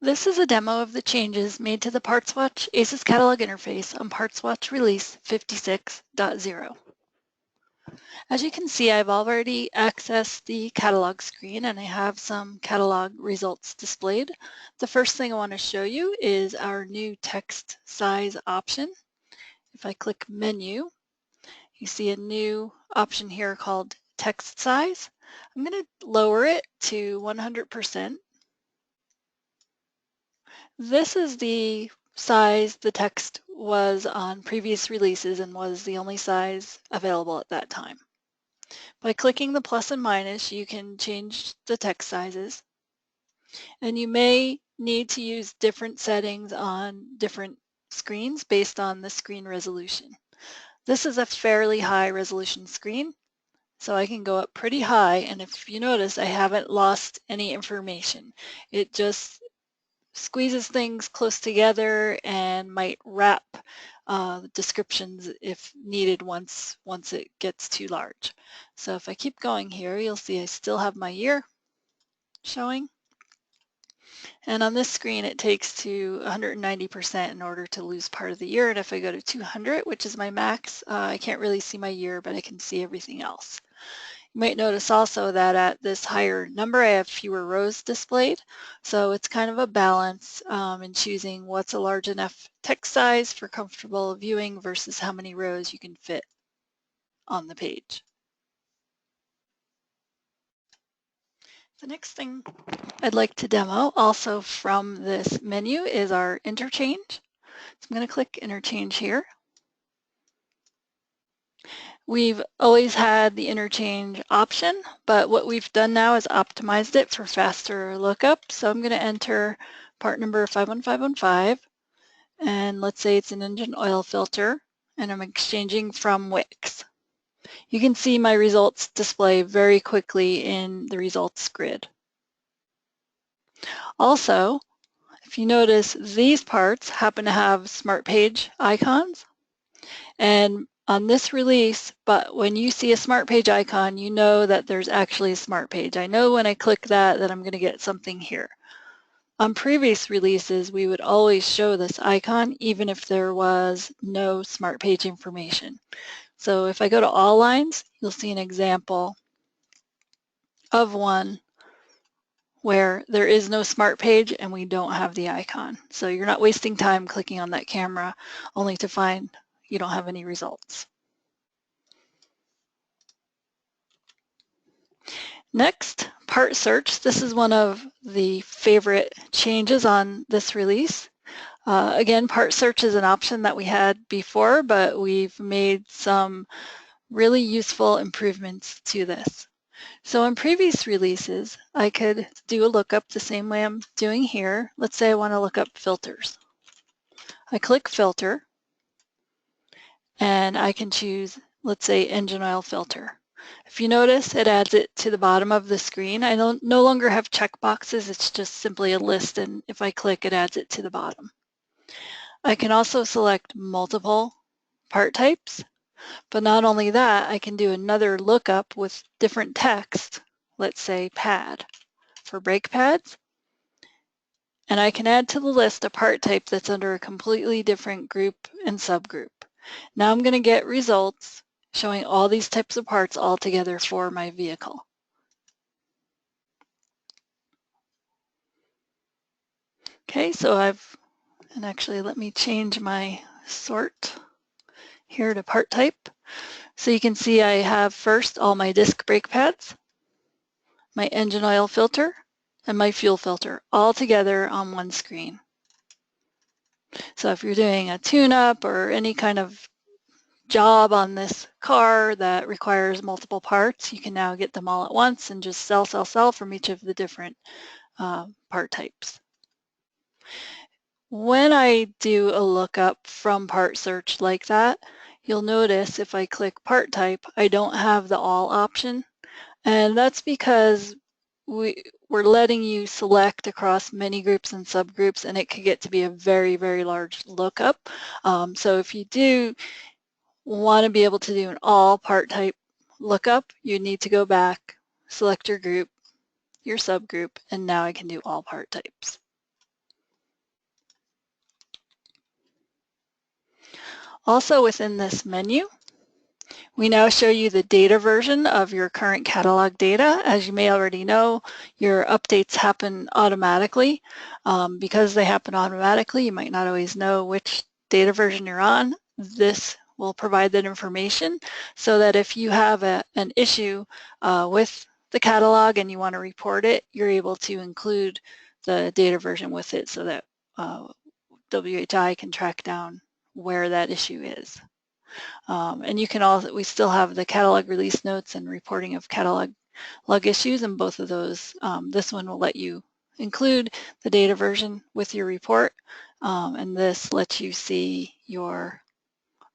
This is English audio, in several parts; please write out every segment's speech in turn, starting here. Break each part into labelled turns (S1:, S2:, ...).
S1: This is a demo of the changes made to the PartsWatch ACES catalog interface on PartsWatch release 56.0. As you can see, I've already accessed the catalog screen and I have some catalog results displayed. The first thing I want to show you is our new text size option. If I click Menu, you see a new option here called Text Size. I'm going to lower it to 100%. This is the size the text was on previous releases and was the only size available at that time. By clicking the plus and minus, you can change the text sizes, and you may need to use different settings on different screens based on the screen resolution. This is a fairly high resolution screen, so I can go up pretty high, and if you notice, I haven't lost any information. It just squeezes things close together and might wrap descriptions if needed once it gets too large. So if I keep going here, you'll see I still have my year showing. And on this screen, it takes to 190% in order to lose part of the year. And if I go to 200, which is my max, I can't really see my year, but I can see everything else. You might notice also that at this higher number, I have fewer rows displayed. So it's kind of a balance in choosing what's a large enough text size for comfortable viewing versus how many rows you can fit on the page. The next thing I'd like to demo also from this menu is our Interchange. So I'm going to click Interchange here. We've always had the interchange option, but what we've done now is optimized it for faster lookup. So I'm going to enter part number 51515, and let's say it's an engine oil filter, and I'm exchanging from Wix. You can see my results display very quickly in the results grid. Also, if you notice, these parts happen to have Smart Page icons, and on this release, but when you see a Smart Page icon, you know that there's actually a Smart Page. I know when I click that I'm going to get something here. On previous releases, we would always show this icon even if there was no Smart Page information. So if I go to all lines, you'll see an example of one where there is no Smart Page and we don't have the icon. So you're not wasting time clicking on that camera only to find you don't have any results. Next, part search. This is one of the favorite changes on this release. Again, part search is an option that we had before, but we've made some really useful improvements to this. So in previous releases, I could do a lookup the same way I'm doing here. Let's say I want to look up filters. I click filter, and I can choose, let's say, engine oil filter. If you notice, it adds it to the bottom of the screen. I no longer have checkboxes. It's just simply a list, and if I click, it adds it to the bottom. I can also select multiple part types, but not only that, I can do another lookup with different text, let's say pad for brake pads, and I can add to the list a part type that's under a completely different group and subgroup. Now I'm going to get results showing all these types of parts all together for my vehicle. Okay, so and actually let me change my sort here to part type. So you can see I have first all my disc brake pads, my engine oil filter, and my fuel filter all together on one screen. So if you're doing a tune-up or any kind of job on this car that requires multiple parts, you can now get them all at once and just sell from each of the different part types. When I do a lookup from part search like that, you'll notice if I click part type, I don't have the all option. And that's because we're letting you select across many groups and subgroups, and it could get to be a very, very large lookup. So if you do want to be able to do an all part type lookup, you need to go back, select your group, your subgroup, and now I can do all part types. Also within this menu, we now show you the data version of your current catalog data. As you may already know, your updates happen automatically. Because they happen automatically, you might not always know which data version you're on. This will provide that information so that if you have an issue with the catalog and you want to report it, you're able to include the data version with it so that WHI can track down where that issue is. And you can also, we still have the catalog release notes and reporting of catalog log issues, and both of those, this one will let you include the data version with your report, and this lets you see your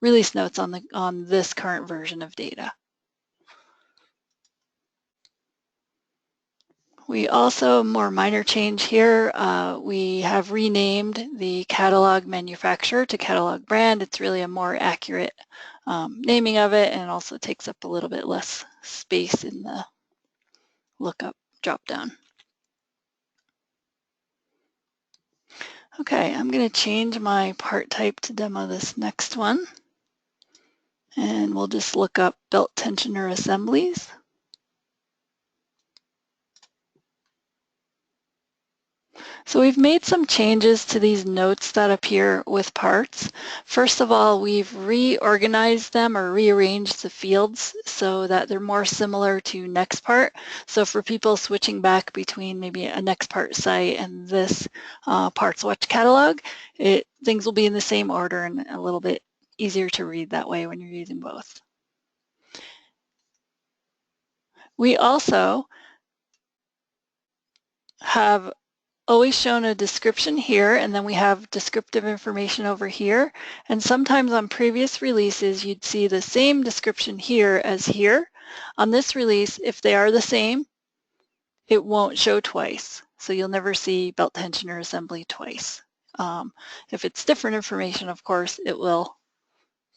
S1: release notes on this current version of data. We also, more minor change here, we have renamed the catalog manufacturer to catalog brand. It's really a more accurate naming of it, and it also takes up a little bit less space in the lookup dropdown. Okay, I'm going to change my part type to demo this next one. And we'll just look up belt tensioner assemblies. So we've made some changes to these notes that appear with parts. First of all, we've reorganized them or rearranged the fields so that they're more similar to next part. So for people switching back between maybe a next part site and this parts watch catalog, things will be in the same order and a little bit easier to read that way when you're using both. We also have always shown a description here, and then we have descriptive information over here. And sometimes on previous releases, you'd see the same description here as here. On this release, if they are the same, it won't show twice. So you'll never see belt tensioner assembly twice. If it's different information, of course, it will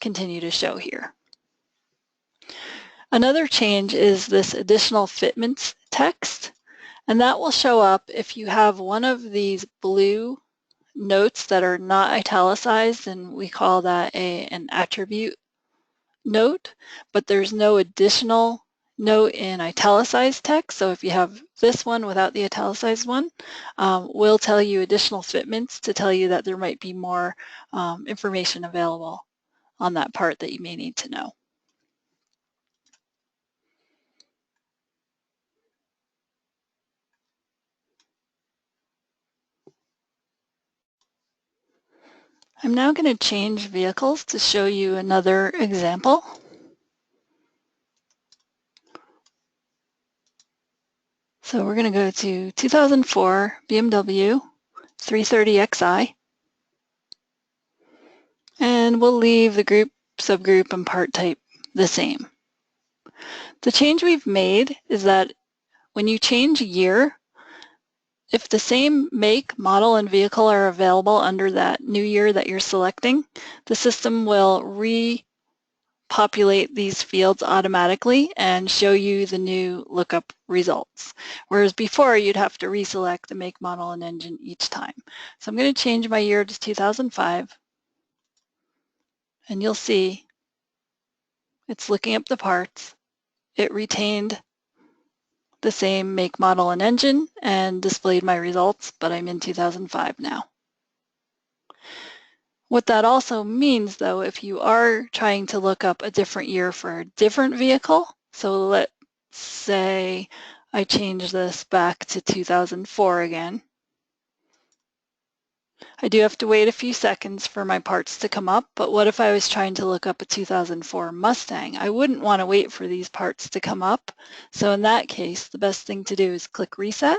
S1: continue to show here. Another change is this additional fitments text. And that will show up if you have one of these blue notes that are not italicized, and we call that an attribute note, but there's no additional note in italicized text. So if you have this one without the italicized one, we'll tell you additional fitments to tell you that there might be more information available on that part that you may need to know. I'm now going to change vehicles to show you another example. So we're going to go to 2004 BMW 330xi, and we'll leave the group, subgroup, and part type the same. The change we've made is that when you change year, if the same make, model, and vehicle are available under that new year that you're selecting, the system will repopulate these fields automatically and show you the new lookup results. Whereas before, you'd have to reselect the make, model, and engine each time. So I'm going to change my year to 2005, and you'll see it's looking up the parts. It retained the same make, model, and engine and displayed my results, but I'm in 2005 now. What that also means, though, if you are trying to look up a different year for a different vehicle, so let's say I change this back to 2004 again. I do have to wait a few seconds for my parts to come up, but what if I was trying to look up a 2004 Mustang? I wouldn't want to wait for these parts to come up. So in that case, the best thing to do is click Reset.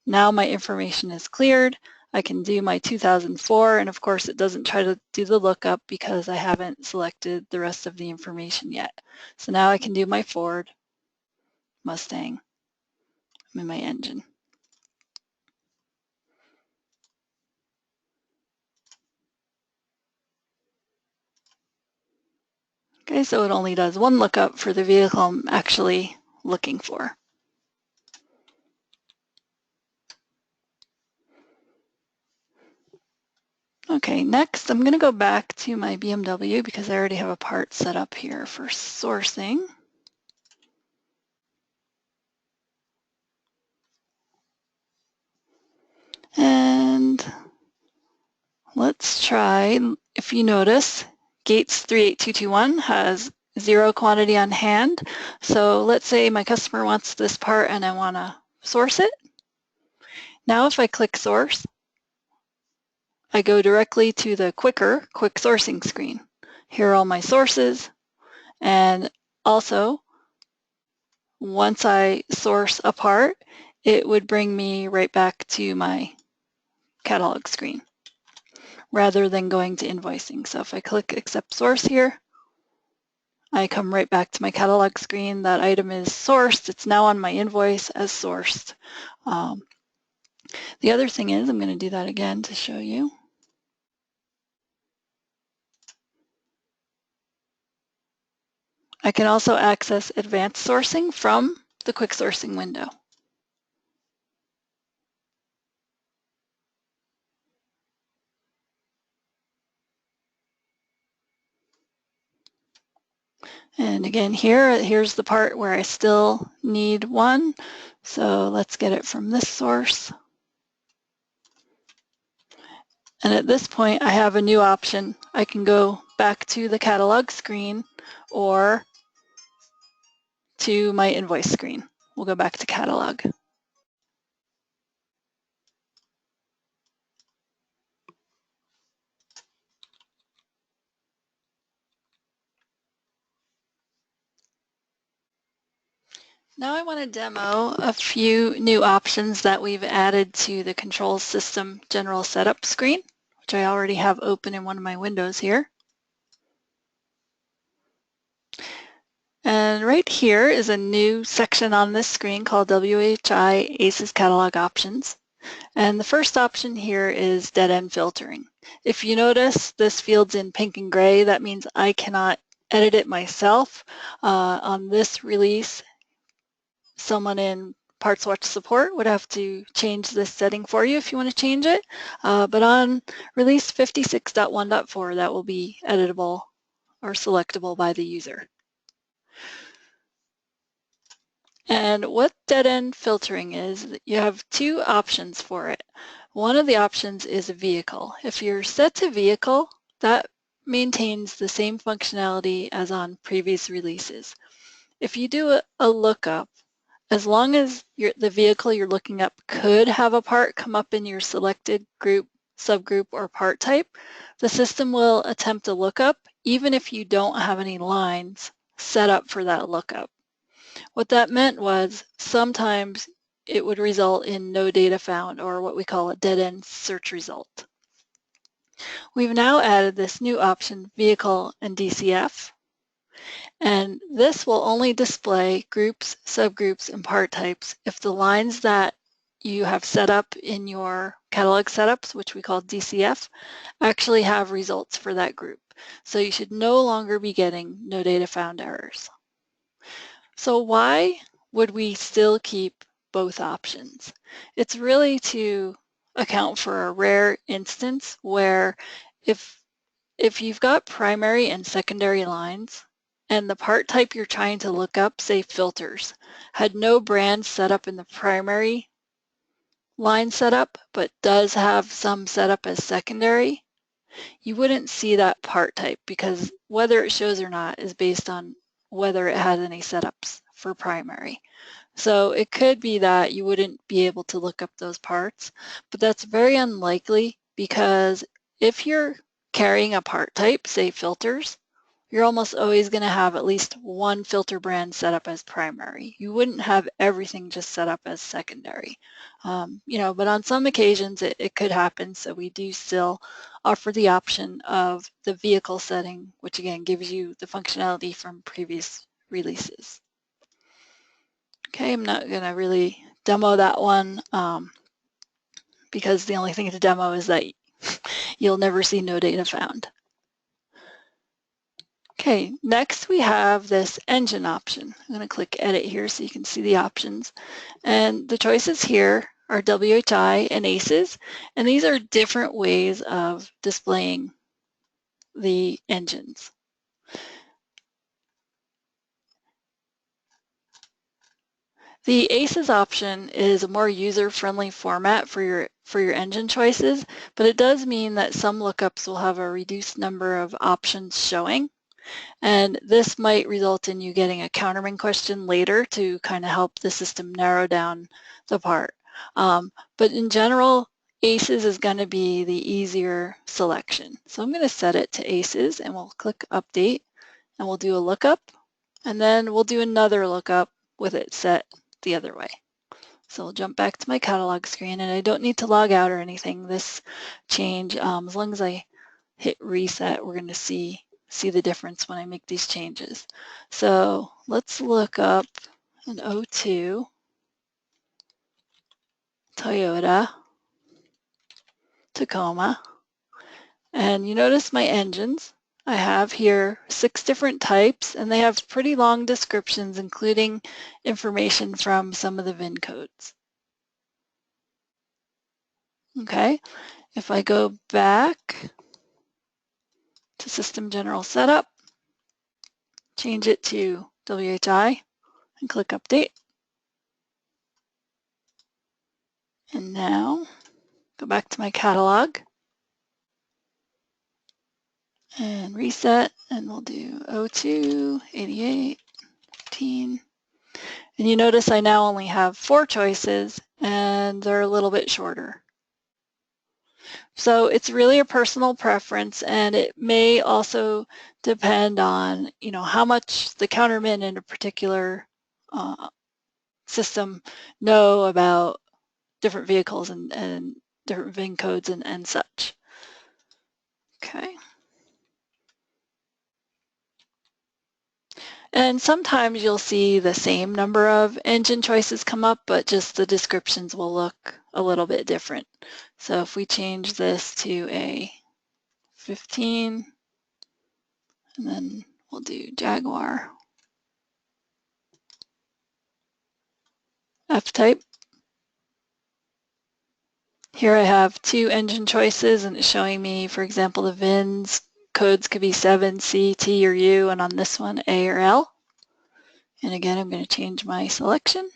S1: Now my information is cleared. I can do my 2004, and of course it doesn't try to do the lookup because I haven't selected the rest of the information yet. So now I can do my Ford, Mustang, and my engine. Okay, so it only does one lookup for the vehicle I'm actually looking for. Okay, next I'm going to go back to my BMW because I already have a part set up here for sourcing. And let's try, if you notice, Gates 38221 has 0 quantity on hand. So let's say my customer wants this part and I want to source it. Now if I click source, I go directly to the quick sourcing screen. Here are all my sources, and also once I source a part, it would bring me right back to my catalog screen rather than going to invoicing. So if I click accept source here, I come right back to my catalog screen. That item is sourced. It's now on my invoice as sourced. The other thing is, I'm going to do that again to show you. I can also access advanced sourcing from the quick sourcing window. And again, here's the part where I still need one. So let's get it from this source. And at this point, I have a new option. I can go back to the catalog screen or to my invoice screen. We'll go back to catalog. Now I want to demo a few new options that we've added to the control system general setup screen, which I already have open in one of my windows here. And right here is a new section on this screen called WHI ACES Catalog Options. And the first option here is dead-end filtering. If you notice, this field's in pink and gray. That means I cannot edit it myself. On this release, someone in Parts Watch support would have to change this setting for you if you want to change it. But on release 56.1.4, that will be editable or selectable by the user. And what dead-end filtering is, you have two options for it. One of the options is a vehicle. If you're set to vehicle, that maintains the same functionality as on previous releases. If you do a lookup, as long as the vehicle you're looking up could have a part come up in your selected group, subgroup, or part type, the system will attempt a lookup even if you don't have any lines set up for that lookup. What that meant was sometimes it would result in no data found, or what we call a dead-end search result. We've now added this new option, Vehicle and DCF, and this will only display groups, subgroups, and part types if the lines that you have set up in your catalog setups, which we call DCF, actually have results for that group. So you should no longer be getting no data found errors. So why would we still keep both options? It's really to account for a rare instance where if you've got primary and secondary lines and the part type you're trying to look up, say filters, had no brand set up in the primary line setup, but does have some set up as secondary, you wouldn't see that part type because whether it shows or not is based on whether it has any setups for primary. So it could be that you wouldn't be able to look up those parts, but that's very unlikely because if you're carrying a part type, say filters, you're almost always going to have at least one filter brand set up as primary. You wouldn't have everything just set up as secondary. But on some occasions it could happen, so we do still offer the option of the vehicle setting, which again gives you the functionality from previous releases. Okay, I'm not going to really demo that one because the only thing to demo is that you'll never see no data found. Okay, next we have this engine option. I'm going to click edit here so you can see the options. And the choices here are WHI and ACES, and these are different ways of displaying the engines. The ACES option is a more user-friendly format for your engine choices, but it does mean that some lookups will have a reduced number of options showing, and this might result in you getting a counterman question later to kind of help the system narrow down the part. But in general, ACES is going to be the easier selection. So I'm going to set it to ACES, and we'll click Update, and we'll do a lookup, and then we'll do another lookup with it set the other way. So I'll jump back to my catalog screen, and I don't need to log out or anything. This change, as long as I hit reset, we're going to see the difference when I make these changes. So let's look up an 02 Toyota Tacoma, and you notice my engines. I have here 6 different types, and they have pretty long descriptions, including information from some of the VIN codes. Okay, if I go back to System General Setup, change it to WHI, and click Update. And now, go back to my catalog and reset, and we'll do 02, 88, 15. And you notice I now only have 4 choices, and they're a little bit shorter. So it's really a personal preference, and it may also depend on, how much the countermen in a particular system know about different vehicles and different VIN codes and such. Okay. And sometimes you'll see the same number of engine choices come up, but just the descriptions will look a little bit different. So if we change this to a 15, and then we'll do Jaguar F-type. Here I have 2 engine choices, and it's showing me, for example, the VINs codes could be 7, C, T, or U, and on this one, A or L. And again, I'm going to change my selection.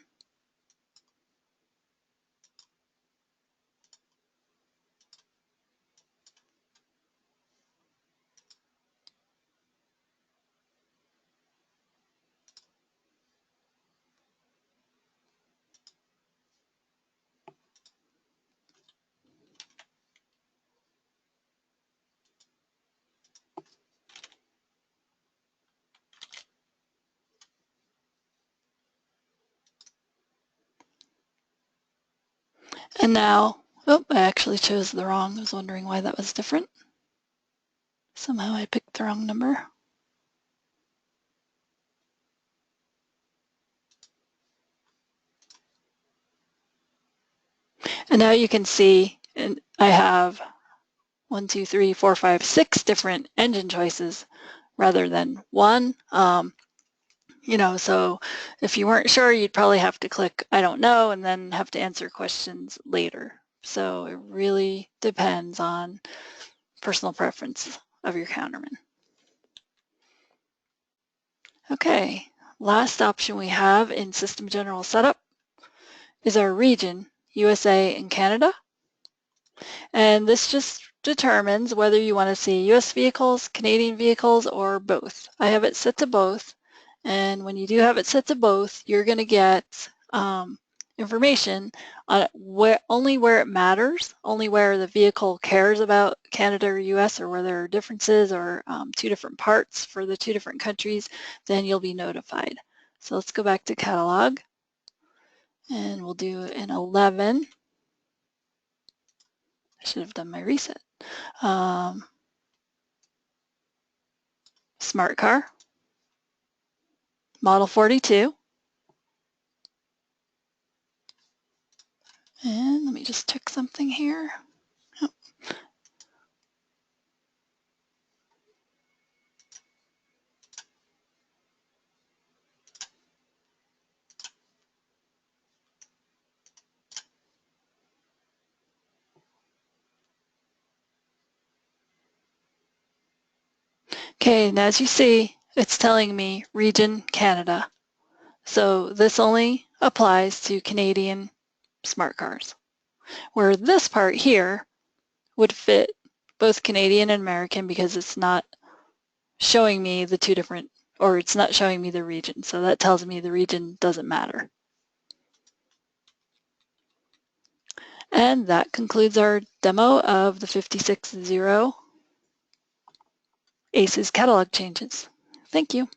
S1: And now, oh, I actually chose the wrong. I was wondering why that was different. Somehow I picked the wrong number. And now you can see, and I have 1, 2, 3, 4, 5, 6 different engine choices rather than 1. So if you weren't sure, you'd probably have to click I don't know and then have to answer questions later. So it really depends on personal preference of your counterman. Okay, last option we have in System General Setup is our region, USA and Canada. And this just determines whether you want to see US vehicles, Canadian vehicles, or both. I have it set to both. And when you do have it set to both, you're going to get information on only where it matters, only where the vehicle cares about Canada or US, or where there are differences or 2 different parts for the 2 different countries, then you'll be notified. So let's go back to catalog, and we'll do an 11. I should have done my reset. Smart car, model 42. And let me just check something here. Oh. Okay, and as you see, it's telling me region Canada. So this only applies to Canadian smart cars, where this part here would fit both Canadian and American because it's not showing me the two different, or it's not showing me the region. So that tells me the region doesn't matter. And that concludes our demo of the 56.0 ACES catalog changes. Thank you.